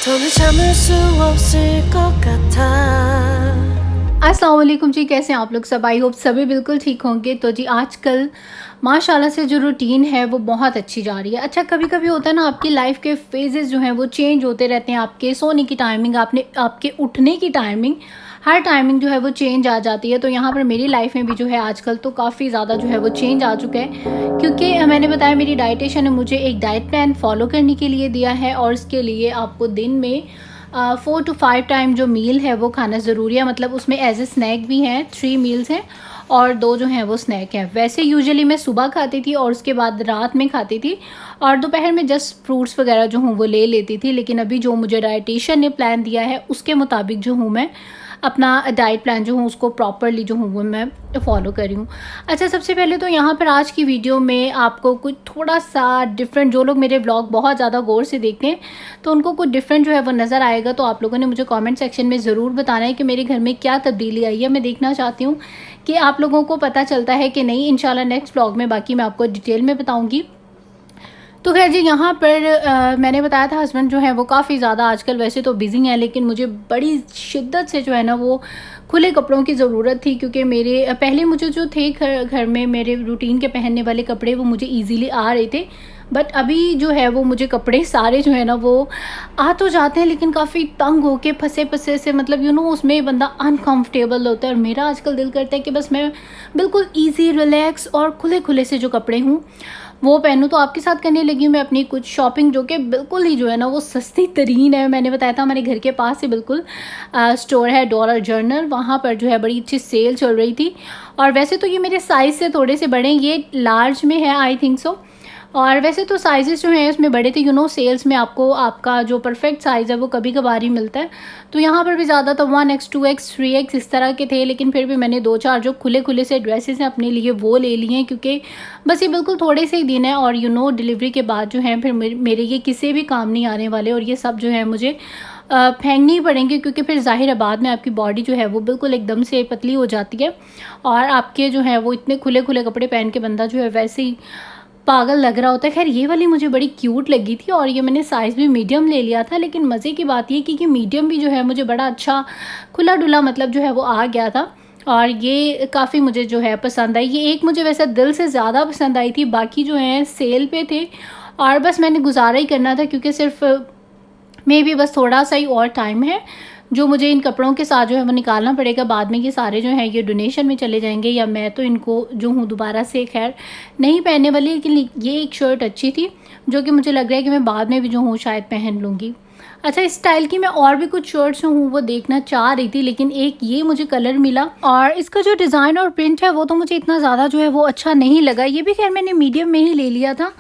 더는 참을 수 없을 것 같아। अस्सलाम वालेकुम जी, कैसे हैं आप लोग सब। आई होप सभी बिल्कुल ठीक होंगे। तो जी आजकल माशाल्लाह से जो रूटीन है वो बहुत अच्छी जा रही है। अच्छा, कभी कभी होता है ना, आपकी लाइफ के फेजेस जो हैं वो चेंज होते रहते हैं। आपके सोने की टाइमिंग, आपके उठने की टाइमिंग, हर टाइमिंग जो है वो चेंज आ जाती है। तो यहाँ पर मेरी लाइफ में भी जो है आजकल तो काफ़ी ज़्यादा जो है वो चेंज आ चुका है, क्योंकि मैंने बताया मेरी डाइटिशियन ने मुझे एक डाइट प्लान फॉलो करने के लिए दिया है, और इसके लिए आपको दिन में 4 to 5 टाइम जो मील है वो खाना ज़रूरी है। मतलब उसमें एज ए स्नैक भी हैं, 3 मील्स हैं और 2 जो हैं वो स्नैक हैं। वैसे यूजुअली मैं सुबह खाती थी और उसके बाद रात में खाती थी, और दोपहर में जस्ट फ्रूट्स वगैरह जो हूँ वो ले लेती थी। लेकिन अभी जो मुझे डाइटिशियन ने प्लान दिया है उसके मुताबिक जो हूँ मैं अपना डाइट प्लान जो हूँ उसको प्रॉपरली जो हूँ वो मैं फॉलो कर रही हूँ। अच्छा, सबसे पहले तो यहाँ पर आज की वीडियो में आपको कुछ थोड़ा सा डिफरेंट, जो लोग मेरे व्लॉग बहुत ज़्यादा गौर से देखते हैं तो उनको कुछ डिफरेंट जो है वो नज़र आएगा। तो आप लोगों ने मुझे कमेंट सेक्शन में ज़रूर बताना है कि मेरे घर में क्या तब्दीली आई है। मैं देखना चाहती हूँ कि आप लोगों को पता चलता है कि नहीं। इंशाल्लाह नेक्स्ट व्लॉग में बाकी मैं आपको डिटेल में बताऊँगी। तो खैर जी, यहाँ पर मैंने बताया था हस्बैंड जो है वो काफ़ी ज़्यादा आजकल वैसे तो बिज़ी हैं, लेकिन मुझे बड़ी शिद्दत से जो है ना वो खुले कपड़ों की ज़रूरत थी। क्योंकि मेरे पहले मुझे जो थे घर में मेरे रूटीन के पहनने वाले कपड़े वो मुझे इजीली आ रहे थे, बट अभी जो है वो मुझे कपड़े सारे जो है ना वो आ तो जाते हैं, लेकिन काफ़ी तंग होके फंसे फंसे से, मतलब उसमें बंदा अनकंफर्टेबल होता है। और मेरा आजकल दिल करता है कि बस मैं बिल्कुल ईजी, रिलैक्स और खुले खुले से जो कपड़े हूँ वो पहनूँ। तो आपके साथ करने लगी हूँ मैं अपनी कुछ शॉपिंग, जो कि बिल्कुल ही जो है ना वो सस्ती तरीन है। मैंने बताया था हमारे घर के पास ही बिल्कुल स्टोर है डॉलर जर्नल, वहाँ पर जो है बड़ी अच्छी सेल चल रही थी। और वैसे तो ये मेरे साइज़ से थोड़े से बड़े हैं, ये लार्ज में है आई थिंक सो। और वैसे तो साइज़ेस जो हैं उसमें बड़े थे, सेल्स में आपको आपका जो परफेक्ट साइज़ है वो कभी कभार ही मिलता है। तो यहाँ पर भी ज़्यादा तो 1x 2x 3x इस तरह के थे, लेकिन फिर भी मैंने 2-4 जो खुले खुले से ड्रेसेस हैं अपने लिए वो ले लिए हैं, क्योंकि बस ये बिल्कुल थोड़े से ही दिन है और डिलीवरी के बाद जो है फिर मेरे ये किसी भी काम नहीं आने वाले, और ये सब जो है मुझे फेंकने ही पड़ेंगे, क्योंकि फिर ज़ाहिर है बाद में आपकी बॉडी जो है वो बिल्कुल एकदम से पतली हो जाती है, और आपके जो है वो इतने खुले खुले कपड़े पहन के बंदा जो है वैसे ही पागल लग रहा होता है। खैर ये वाली मुझे बड़ी क्यूट लगी थी और ये मैंने साइज़ भी मीडियम ले लिया था, लेकिन मज़े की बात ये कि मीडियम भी जो है मुझे बड़ा अच्छा खुला डुला मतलब जो है वो आ गया था, और ये काफ़ी मुझे जो है पसंद आई। ये एक मुझे वैसे दिल से ज़्यादा पसंद आई थी, बाकी जो है सेल पे थे और बस मैंने गुजारा ही करना था, क्योंकि सिर्फ मे भी बस थोड़ा सा ही और टाइम है जो मुझे इन कपड़ों के साथ जो है वो निकालना पड़ेगा। बाद में ये सारे जो हैं ये डोनेशन में चले जाएंगे, या मैं तो इनको जो हूँ दोबारा से खैर नहीं पहनने वाली। लेकिन ये एक शर्ट अच्छी थी जो कि मुझे लग रहा है कि मैं बाद में भी जो हूँ शायद पहन लूँगी। अच्छा, इस स्टाइल की मैं और भी कुछ शर्ट्स हूँ वो देखना चाह रही थी, लेकिन एक ये मुझे कलर मिला और इसका जो डिज़ाइन और प्रिंट है वो तो मुझे इतना ज़्यादा जो है वो अच्छा नहीं लगा। ये भी खैर मैंने मीडियम में ही ले लिया था,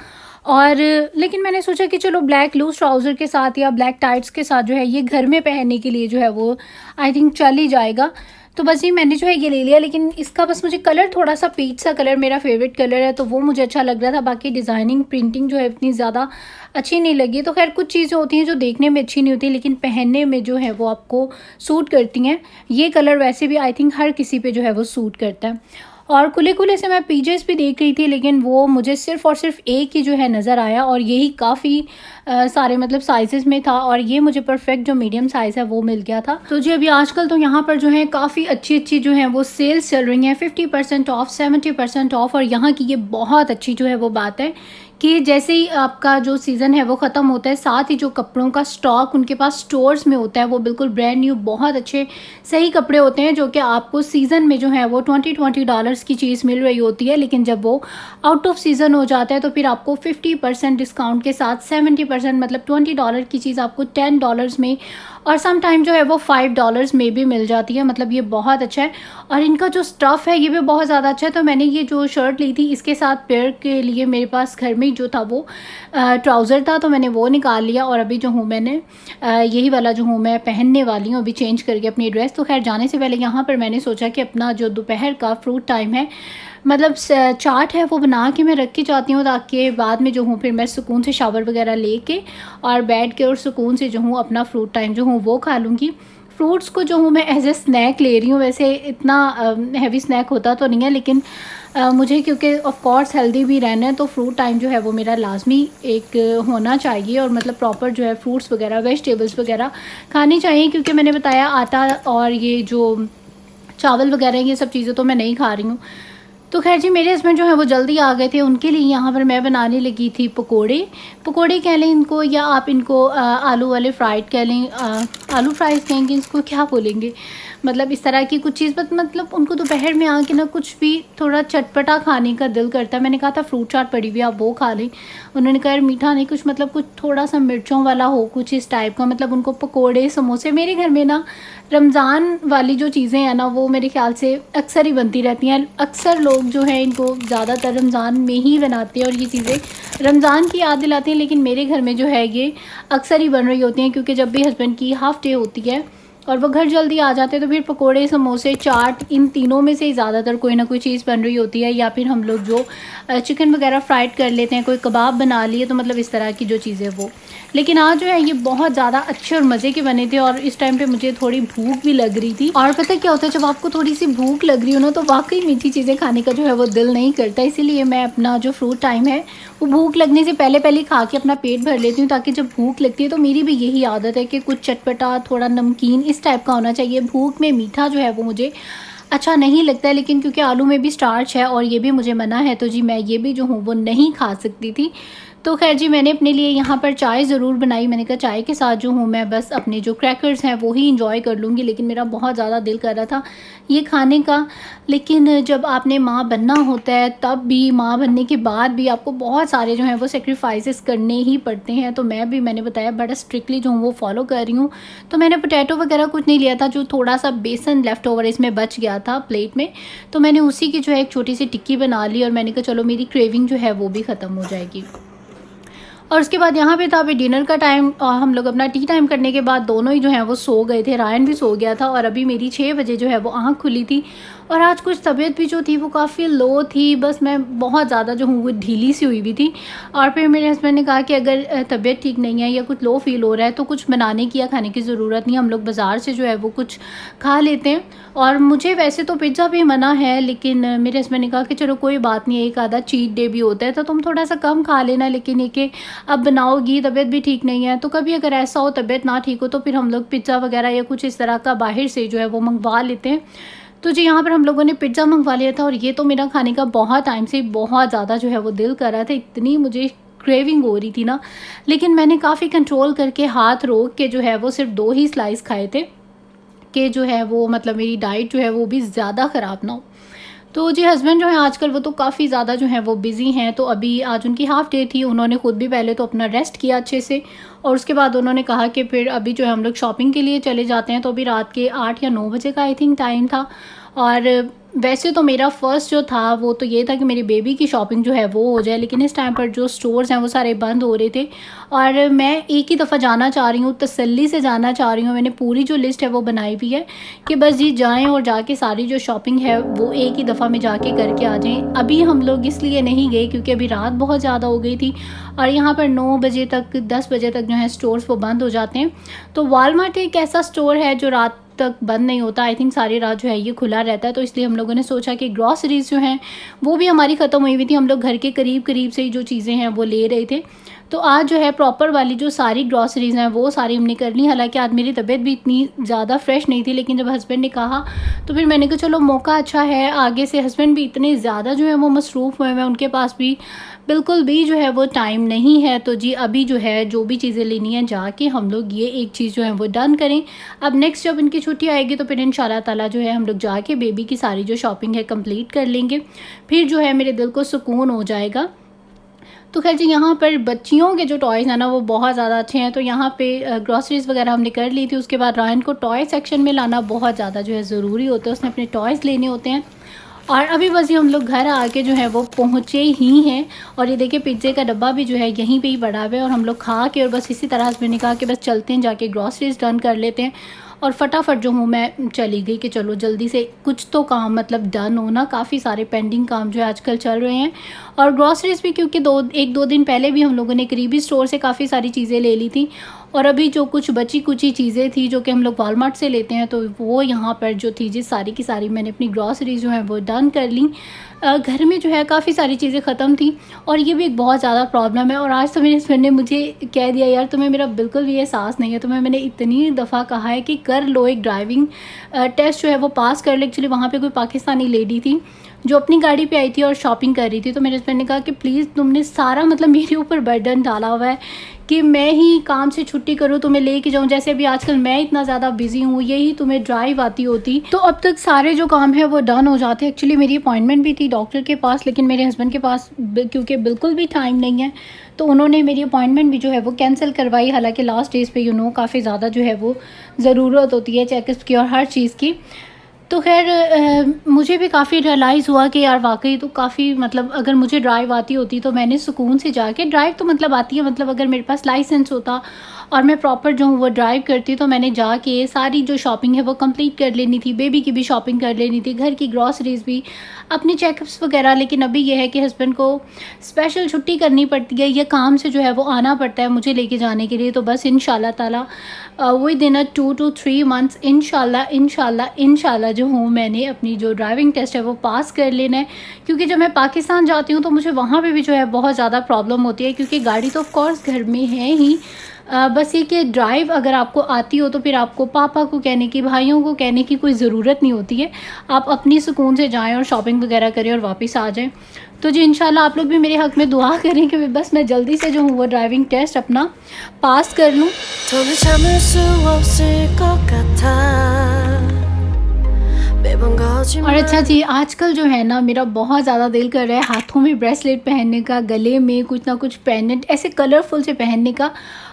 और लेकिन मैंने सोचा कि चलो ब्लैक लूज ट्राउज़र के साथ या ब्लैक टाइट्स के साथ जो है ये घर में पहनने के लिए जो है वो आई थिंक चल ही जाएगा। तो बस ये मैंने जो है ये ले लिया, लेकिन इसका बस मुझे कलर थोड़ा सा पीच सा कलर मेरा फेवरेट कलर है, तो वो मुझे अच्छा लग रहा था। बाकी डिज़ाइनिंग प्रिंटिंग जो है इतनी ज़्यादा अच्छी नहीं लगी। तो खैर कुछ चीज़ें होती हैं जो देखने में अच्छी नहीं होती लेकिन पहनने में जो है वो आपको सूट करती हैं। ये कलर वैसे भी आई थिंक हर किसी पे जो है वो सूट करता है। और खुले खुले से मैं पीजेस भी देख रही थी, लेकिन वो मुझे सिर्फ और सिर्फ एक ही जो है नज़र आया, और यही काफ़ी सारे मतलब साइजेस में था, और ये मुझे परफेक्ट जो मीडियम साइज़ है वो मिल गया था। तो जी अभी आजकल तो यहाँ पर जो है काफ़ी अच्छी अच्छी जो है वो सेल्स चल रही हैं, 50% ऑफ, 70% ऑफ। और यहाँ की ये बहुत अच्छी जो है वो बात है कि जैसे ही आपका जो सीज़न है वो ख़त्म होता है, साथ ही जो कपड़ों का स्टॉक उनके पास स्टोर्स में होता है वो बिल्कुल ब्रांड न्यू बहुत अच्छे सही कपड़े होते हैं, जो कि आपको सीज़न में जो है वो $20 की चीज़ मिल रही होती है। लेकिन जब वो आउट ऑफ सीज़न हो जाता है तो फिर आपको 50% डिस्काउंट के साथ 70% मतलब $20 की चीज़ आपको $10 में, और सम टाइम जो है वो $5 में भी मिल जाती है। मतलब ये बहुत अच्छा है, और इनका जो स्टफ़ है ये भी बहुत ज़्यादा अच्छा है। तो मैंने ये जो शर्ट ली थी इसके साथ पेयर के लिए मेरे पास घर में जो था वो ट्राउज़र था, तो मैंने वो निकाल लिया, और अभी जो हूँ मैंने यही वाला जो हूँ मैं पहनने वाली हूँ अभी चेंज करके अपनी ड्रेस। तो खैर जाने से पहले यहाँ पर मैंने सोचा कि अपना जो दोपहर का फ्रूट टाइम है, मतलब चाट है वो बना के मैं रख के जाती हूँ, ताकि बाद में जो हूँ फिर मैं सुकून से शावर वगैरह लेके और बैठ के और सुकून से जो हूँ अपना फ्रूट टाइम जो हूँ वो खा लूँगी। फ्रूट्स को जो हूँ मैं एज ए स्नैक ले रही हूँ। वैसे इतना हैवी स्नैक होता तो नहीं है, लेकिन मुझे क्योंकि ऑफ कोर्स हेल्दी भी रहना है तो फ्रूट टाइम जो है वो मेरा लाजमी एक होना चाहिए, और मतलब प्रॉपर जो है फ्रूट्स वगैरह वेजिटेबल्स वगैरह खानी चाहिए, क्योंकि मैंने बताया आटा और ये जो चावल वगैरह ये सब चीज़ें तो मैं नहीं खा रही हूँ। तो खैर जी, मेरे हस्बैंड जो है वो जल्दी आ गए थे, उनके लिए यहाँ पर मैं बनाने लगी थी पकोड़े। पकोड़े कह लें इनको, या आप इनको आलू वाले फ्राइड कह लें, आलू फ्राइज कहेंगे, इसको क्या बोलेंगे, मतलब इस तरह की कुछ चीज़। बट मतलब उनको दोपहर में आके ना कुछ भी थोड़ा चटपटा खाने का दिल करता है। मैंने कहा था फ्रूट चाट पड़ी हुई आप वो खा लें, उन्होंने कहा यार मीठा नहीं, कुछ मतलब कुछ थोड़ा सा मिर्चों वाला हो, कुछ इस टाइप का। मतलब उनको पकोड़े समोसे, मेरे घर में ना रमज़ान वाली जो चीज़ें हैं ना वो मेरे ख्याल से अक्सर ही बनती रहती हैं। अक्सर लोग जो हैं इनको ज़्यादातर रमज़ान में ही बनाते हैं, और ये चीज़ें रमज़ान की याद दिलाती हैं। लेकिन मेरे घर में जो है ये अक्सर ही बन रही होती हैं, क्योंकि जब भी हस्बैंड की हाफ़ डे होती है और वो घर जल्दी आ जाते हैं तो फिर पकोड़े समोसे चाट इन तीनों में से ही ज़्यादातर कोई ना कोई चीज़ बन रही होती है। या फिर हम लोग जो चिकन वगैरह फ्राइड कर लेते हैं, कोई कबाब बना लिए, तो मतलब इस तरह की जो चीज़ें वो। लेकिन आज जो है ये बहुत ज़्यादा अच्छे और मज़े के बने थे, और इस टाइम पे मुझे थोड़ी भूख भी लग रही थी। और पता क्या होता है, जब आपको थोड़ी सी भूख लग रही हो ना तो वाकई मीठी चीज़ें खाने का जो है वो दिल नहीं करता। इसीलिए मैं अपना जो फ्रूट टाइम है वो भूख लगने से पहले पहले खा के अपना पेट भर लेती हूँ, ताकि जब भूख लगती है तो मेरी भी यही आदत है कि कुछ चटपटा थोड़ा नमकीन इस टाइप का होना चाहिए। भूख में मीठा जो है वो मुझे अच्छा नहीं लगता है, लेकिन क्योंकि आलू में भी स्टार्च है और ये भी मुझे मना है, तो जी मैं ये भी जो हूँ वो नहीं खा सकती थी। तो खैर जी, मैंने अपने लिए यहाँ पर चाय ज़रूर बनाई। मैंने कहा चाय के साथ जो हूँ मैं बस अपने जो क्रैकर्स हैं वो ही इंजॉय कर लूँगी, लेकिन मेरा बहुत ज़्यादा दिल कर रहा था ये खाने का। लेकिन जब आपने माँ बनना होता है, तब भी माँ बनने के बाद भी आपको बहुत सारे जो हैं वो सेक्रीफाइसेस करने ही पड़ते हैं। तो मैं भी, मैंने बताया, बड़ा स्ट्रिक्टली जो हूँ वो फॉलो कर रही हूँ। तो मैंने पोटैटो वगैरह कुछ नहीं लिया था, जो थोड़ा सा बेसन लेफ़्ट ओवर इसमें बच गया था प्लेट में, तो मैंने उसी की जो है एक छोटी सी टिक्की बना ली, और मैंने कहा चलो मेरी क्रेविंग जो है वो भी ख़त्म हो जाएगी। और उसके बाद यहाँ पे था अभी डिनर का टाइम, और हम लोग अपना टी टाइम करने के बाद दोनों ही जो हैं वो सो गए थे। रायन भी सो गया था, और अभी मेरी 6 बजे जो है वो आँख खुली थी। और आज कुछ तबीयत भी जो थी वो काफ़ी लो थी, बस मैं बहुत ज़्यादा जो हूँ वो ढीली सी हुई भी थी। और फिर मेरे हस्बैंड ने कहा कि अगर तबीयत ठीक नहीं है या कुछ लो फील हो रहा है तो कुछ बनाने की या खाने की ज़रूरत नहीं, हम लोग बाज़ार से जो है वो कुछ खा लेते हैं। और मुझे वैसे तो पिज़्ज़ा भी मना है, लेकिन मेरे हस्बैंड ने कहा कि चलो कोई बात नहीं, एक आधा चीट डे भी होता है तो तुम थोड़ा सा कम खा लेना, लेकिन ये कि अब बनाओगी, तबीयत भी ठीक नहीं है, तो कभी अगर ऐसा हो तबीयत ना ठीक हो तो फिर हम लोग पिज़्ज़ा वगैरह या कुछ इस तरह का बाहर से जो है वो मंगवा लेते हैं। तो जी यहाँ पर हम लोगों ने पिज़्ज़ा मंगवा लिया था, और ये तो मेरा खाने का बहुत टाइम से बहुत ज़्यादा जो है वो दिल कर रहा था, इतनी मुझे क्रेविंग हो रही थी ना। लेकिन मैंने काफ़ी कंट्रोल करके हाथ रोक के जो है वो सिर्फ 2 ही स्लाइस खाए थे, कि जो है वो मतलब मेरी डाइट जो है वो भी ज़्यादा ख़राब ना हो। तो जी हस्बैंड जो है आजकल वो तो काफ़ी ज़्यादा जो है वो बिज़ी हैं, तो अभी आज उनकी हाफ़ डे थी, उन्होंने ख़ुद भी पहले तो अपना रेस्ट किया अच्छे से, और उसके बाद उन्होंने कहा कि फिर अभी जो है हम लोग शॉपिंग के लिए चले जाते हैं। तो अभी रात के 8 या 9 बजे का आई थिंक टाइम था। और वैसे तो मेरा फ़र्स्ट जो था वो तो ये था कि मेरी बेबी की शॉपिंग जो है वो हो जाए, लेकिन इस टाइम पर जो स्टोर्स हैं वो सारे बंद हो रहे थे, और मैं एक ही दफ़ा जाना चाह रही हूँ, तसल्ली से जाना चाह रही हूँ। मैंने पूरी जो लिस्ट है वो बनाई हुई है कि बस जी जाएं और जाके सारी जो शॉपिंग है वो एक ही दफ़ा में जाके करके आ जाएं। अभी हम लोग इसलिए नहीं गए क्योंकि अभी रात बहुत ज़्यादा हो गई थी, और यहाँ पर 9 बजे तक 10 बजे तक जो है स्टोर्स वो बंद हो जाते हैं। तो वॉलमार्ट एक ऐसा स्टोर है जो रात तक बंद नहीं होता, आई थिंक सारी रात जो है ये खुला रहता है। तो इसलिए हम लोगों ने सोचा कि ग्रॉसरीज़ जो हैं वो भी हमारी ख़त्म हुई हुई थी, हम लोग घर के करीब करीब से ही जो चीज़ें हैं वो ले रहे थे। तो आज जो है प्रॉपर वाली जो सारी ग्रॉसरीज़ हैं वो सारी हमने कर ली। हालांकि आज मेरी तबीयत भी इतनी ज़्यादा फ्रेश नहीं थी, लेकिन जब हस्बैंड ने कहा तो फिर मैंने कहा चलो मौका अच्छा है। आगे से हस्बैंड भी इतने ज़्यादा जो है वो मसरूफ़ हुए हैं, उनके पास भी बिल्कुल भी जो है वो टाइम नहीं है। तो जी अभी जो है जो भी चीज़ें लेनी है जाके हम लोग ये एक चीज़ जो है वो डन करें। अब नेक्स्ट जब इनकी छुट्टी आएगी तो फिर इंशाल्लाह ताला जो है हम लोग जाके बेबी की सारी जो शॉपिंग है कंप्लीट कर लेंगे, फिर जो है मेरे दिल को सुकून हो जाएगा। तो खैर जी यहाँ पर बच्चियों के जो टॉयज़ हैं ना वो बहुत ज़्यादा अच्छे हैं। तो यहाँ पे ग्रॉसरीज़ वगैरह हमने कर ली थी। उसके बाद रायन को टॉय सेक्शन में लाना बहुत ज़्यादा जो है ज़रूरी होता है, उसने अपने टॉयज़ लेने होते हैं। और अभी बस ये हम लोग घर आके जो है वो पहुँचे ही हैं, और ये देखिए पिज़्ज़े का डब्बा भी जो है यहीं पे ही पड़ा हुआ है, और हम लोग खा के और बस इसी तरह से मैंने कहा कि बस चलते हैं जाके ग्रॉसरीज़ डन कर लेते हैं। और फटाफट जो हूँ मैं चली गई कि चलो जल्दी से कुछ तो काम मतलब डन हो ना, काफ़ी सारे पेंडिंग काम जो है आजकल चल रहे हैं। और ग्रॉसरीज़ भी क्योंकि 1-2 दिन पहले भी हम लोगों ने करीबी स्टोर से काफ़ी सारी चीज़ें ले ली थी, और अभी जो कुछ बची कुची चीज़ें थी जो कि हम लोग वॉलमार्ट से लेते हैं, तो वो यहाँ पर जो थी जी सारी की सारी मैंने अपनी ग्रॉसरी जो है वो डन कर ली। घर में जो है काफ़ी सारी चीज़ें ख़त्म थी और ये भी एक बहुत ज़्यादा प्रॉब्लम है। और आज तो मेरे हस्बैंड ने मुझे कह दिया, यार तुम्हें मेरा बिल्कुल भी एहसास नहीं है, तुम्हें मैंने इतनी दफ़ा कहा है कि कर लो एक ड्राइविंग टेस्ट जो है वो पास कर लो। एक्चुअली वहाँ पे कोई पाकिस्तानी लेडी थी जो अपनी गाड़ी पे आई थी और शॉपिंग कर रही थी, तो मेरे हस्बैंड ने कहा कि प्लीज़ तुमने सारा मतलब मेरे ऊपर बर्डन डाला हुआ है कि मैं ही काम से छुट्टी करूँ, तुम्हें लेके जाऊँ। जैसे अभी आजकल मैं इतना ज़्यादा बिजी हूँ, यही तुम्हें ड्राइव आती होती तो अब तक सारे जो काम है वो डन हो जाते। एक्चुअली मेरी अपॉइंटमेंट भी थी डॉक्टर के पास, लेकिन मेरे हस्बैंड के पास क्योंकि बिल्कुल भी टाइम नहीं है, तो उन्होंने मेरी अपॉइंटमेंट भी जो है वो कैंसिल करवाई। हालांकि लास्ट डेज़ पे काफ़ी ज़्यादा जो है वो ज़रूरत होती है चेकअप की और हर चीज़ की। तो खैर मुझे भी काफ़ी रियलाइज़ हुआ कि यार वाकई तो काफ़ी मतलब अगर मुझे ड्राइव आती होती तो मैंने सुकून से जाके ड्राइव तो मतलब आती है, मतलब अगर मेरे पास लाइसेंस होता और मैं प्रॉपर जो हूँ वो ड्राइव करती तो मैंने जाके सारी जो शॉपिंग है वो कंप्लीट कर लेनी थी, बेबी की भी शॉपिंग कर लेनी थी, घर की ग्रॉसरीज भी, अपने चेकअप्स वगैरह। लेकिन अभी ये है कि हस्बैंड को स्पेशल छुट्टी करनी पड़ती है, ये काम से जो है वो आना पड़ता है मुझे लेके जाने के लिए। तो बस इंशाल्लाह ताला विद इन 2 to 3 months इंशाल्लाह जो हूँ मैंने अपनी जो ड्राइविंग टेस्ट है वो पास कर लेना है। क्योंकि जब मैं पाकिस्तान जाती हूँ तो मुझे वहाँ पे भी जो है बहुत ज़्यादा प्रॉब्लम होती है, क्योंकि गाड़ी तो ऑफ कोर्स घर में है ही, बस ये कि ड्राइव अगर आपको आती हो तो फिर आपको पापा को कहने की, भाइयों को कहने की कोई ज़रूरत नहीं होती है। आप अपनी सुकून से जाएं और शॉपिंग वगैरह करें और वापस आ जाएं। तो जी इंशाल्लाह आप लोग भी मेरे हक़ में दुआ करें कि बस मैं जल्दी से जो हूँ वो ड्राइविंग टेस्ट अपना पास कर लूँ। 더는 참을 수 없을 것 같아 매번 और 거짓말 अच्छा जी, आजकल जो है ना मेरा बहुत ज़्यादा दिल कर रहा है हाथों में ब्रेसलेट पहनने का, गले में कुछ ना कुछ पेंडेंट ऐसे कलरफुल से पहनने का।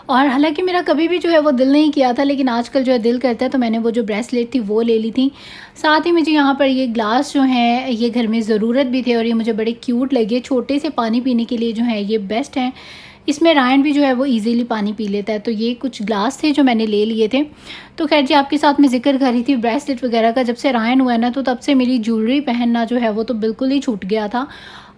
और हालांकि मेरा कभी भी जो है वो दिल नहीं किया था, लेकिन आजकल जो है दिल करता है, तो मैंने वो जो ब्रेसलेट थी वो ले ली थी। साथ ही मुझे यहाँ पर ये ग्लास जो हैं ये घर में ज़रूरत भी थे और ये मुझे बड़े क्यूट लगे। छोटे से पानी पीने के लिए जो है ये बेस्ट हैं, इसमें रायन भी जो है वो इजीली पानी पी लेता है। तो ये कुछ ग्लास थे जो मैंने ले लिए थे। तो खैर जी आपके साथ मैं जिक्र कर रही थी ब्रेसलेट वगैरह का, जब से रायन हुआ है ना तो तब से मेरी ज्वेलरी पहनना जो है वो तो बिल्कुल ही छूट गया था।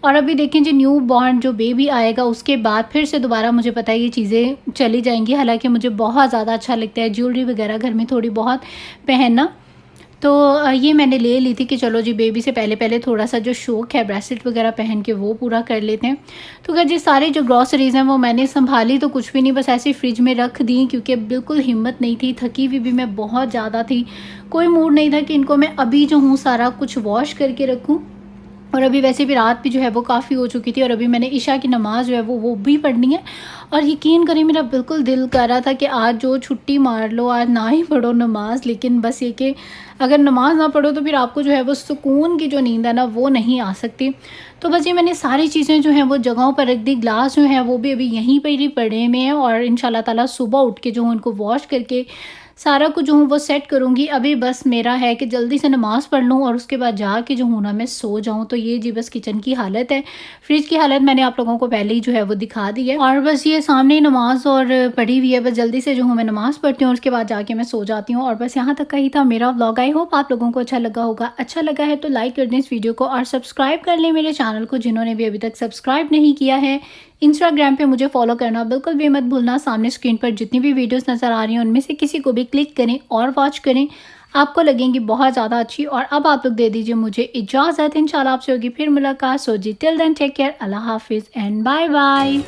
और अभी देखें जी न्यू बॉर्न जो बेबी आएगा उसके बाद फिर से दोबारा मुझे पता है ये चीज़ें चली जाएंगी। हालांकि मुझे बहुत ज़्यादा अच्छा लगता है ज्वेलरी वगैरह घर में थोड़ी बहुत पहनना, तो ये मैंने ले ली थी कि चलो जी बेबी से पहले पहले थोड़ा सा जो शौक़ है ब्रेसलेट वगैरह पहन के वो पूरा कर लेते हैं। तो खैर जी सारे जो ग्रॉसरीज़ हैं वो मैंने संभाली तो कुछ भी नहीं, बस ऐसे फ्रिज में रख दी, क्योंकि बिल्कुल हिम्मत नहीं थी, थकी हुई भी मैं बहुत ज़्यादा थी, कोई मूड नहीं था कि इनको मैं अभी जो हूँ सारा कुछ वॉश करके रखूँ। और अभी वैसे भी रात भी जो है वो काफ़ी हो चुकी थी और अभी मैंने इशा की नमाज़ जो है वो भी पढ़नी है। और यकीन करें मेरा बिल्कुल दिल कर रहा था कि आज जो छुट्टी मार लो, आज ना ही पढ़ो नमाज़, लेकिन बस ये कि अगर नमाज़ ना पढ़ो तो फिर आपको जो है वो सुकून की जो नींद है ना वो नहीं आ सकती। तो बस ये मैंने सारी चीज़ें जो हैं वो जगहों पर रख दी। ग्लास जो है वो भी अभी यहीं पर ही पड़े हुए हैं और इंशाल्लाह ताला सुबह उठ के जो हूँ उनको वॉश करके सारा कुछ जो हूँ वो सेट करूँगी। अभी बस मेरा है कि जल्दी से नमाज़ पढ़ लूँ और उसके बाद जाके जो हूँ ना मैं सो जाऊँ। तो ये जी बस किचन की हालत है। फ्रिज की हालत मैंने आप लोगों को पहले ही जो है वो दिखा दी है और बस ये सामने ही नमाज़ और पढ़ी हुई है। बस जल्दी से जो हूँ मैं नमाज़ पढ़ती हूँ और उसके बाद जाके मैं सो जाती हूँ। और बस यहाँ तक का ही था मेरा व्लॉग। आई होप आप लोगों को अच्छा लगा होगा। अच्छा लगा है तो लाइक कर दें इस वीडियो को और सब्सक्राइब कर लें मेरे चैनल को जिन्होंने भी अभी तक सब्सक्राइब नहीं किया है। इंस्टाग्राम पे मुझे फॉलो करना बिल्कुल भी मत भूलना। सामने स्क्रीन पर जितनी भी वीडियोस नज़र आ रही हैं उनमें से किसी को भी क्लिक करें और वॉच करें, आपको लगेंगी बहुत ज़्यादा अच्छी। और अब आप लोग दे दीजिए मुझे इजाज़त, इंशाल्लाह आपसे होगी फिर मुलाकात। सो जी टिल देन टेक केयर, अल्लाह हाफिज़ एंड बाय बाय।